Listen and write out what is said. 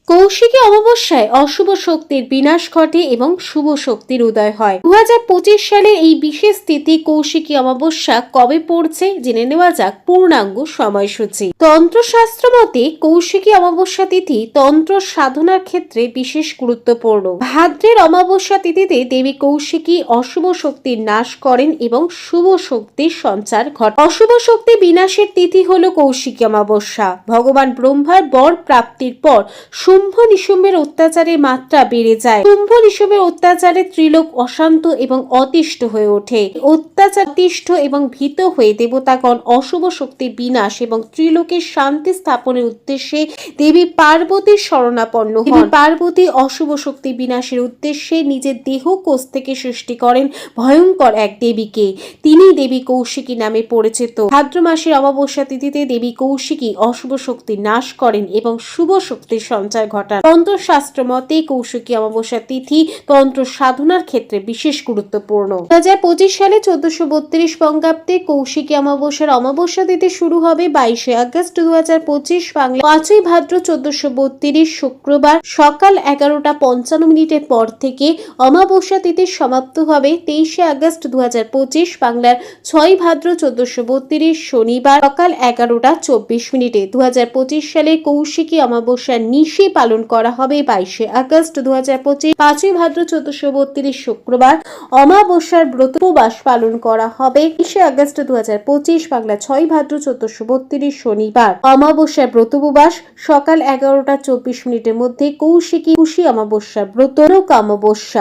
কৌশিকী অমাবস্যায় অশুভ শক্তির বিনাশ ঘটে এবং শুভ শক্তির উদয় হয়। 2025 সালের এই বিশেষ তিথি কৌশিকী অমাবস্যা কবে পড়ছে জেনে নেওয়া যাক পূর্ণাঙ্গ সময়সূচি। তন্ত্রশাস্ত্র মতে কৌশিকী অমাবস্যা তিথি তন্ত্র সাধনার ক্ষেত্রে বিশেষ গুরুত্বপূর্ণ। ভাদ্রের অমাবস্যা তিথিতে দেবী কৌশিকী অশুভ শক্তির নাশ করেন এবং শুভ শক্তির সঞ্চার ঘটে। অশুভ শক্তি বিনাশের তিথি হল কৌশিকী অমাবস্যা। ভগবান ব্রহ্মার বর প্রাপ্তির পর শুম্ভ নিশুম্ভের অত্যাচারের মাত্রা বেড়ে যায়। শুম্ভ নিশুম্ভের অত্যাচারে ত্রিলোক অশান্ত এবং অতিষ্ঠ হয়ে ওঠে। অত্যাচার অতিষ্ঠ এবং ভীত হয়ে দেবতাগণ অশুভ শক্তির বিনাশ এবং ত্রিলোকের শান্তি স্থাপনের উদ্দেশ্যে দেবী পার্বতীর শরণাপন্ন হন। পার্বতী অশুভ শক্তি বিনাশের উদ্দেশ্যে নিজের দেহ কোষ থেকে সৃষ্টি করেন ভয়ঙ্কর এক দেবীকে। তিনি দেবী কৌশিকী নামে পরিচিত। ভাদ্র মাসের অমাবস্যা তিথিতে দেবী কৌশিকী অশুভ শক্তির নাশ করেন এবং শুভ শক্তির সঞ্চার ঘটান। তন্ত্রশাস্ত্র মতে কৌশিকী অমাবস্যা তিথি তন্ত্র সাধনার ক্ষেত্রে বিশেষ গুরুত্বপূর্ণ। 2025 সালে 1432 বঙ্গাব্দে কৌশিকী অমাবস্যা তিথি শুরু হবে 22 আগস্ট 2025 বাংলা 5 ভাদ্র 1432 শুক্রবার সকাল 11:55 পর থেকে। অমাবস্যা তিথি সমাপ্ত হবে 23 আগস্ট 2025 বাংলার 6 ভাদ্র 1432 শনিবার সকাল 11:24। 2025 সালে কৌশিকী অমাবস্যার নিশি পালন করা হবে 22 আগস্ট 2025 5 ভাদ্র 1432 শুক্রবার। অমাবস্যার ব্রত উপবাস পালন করা হবে 20 আগস্ট 2025 বাংলা 6 ভাদ্র 1432 শনিবার। অমাবস্যার ব্রত উপবাস সকাল 11:24 মধ্যে কৌশিকী অমাবস্যার ব্রত অমাবস্যা।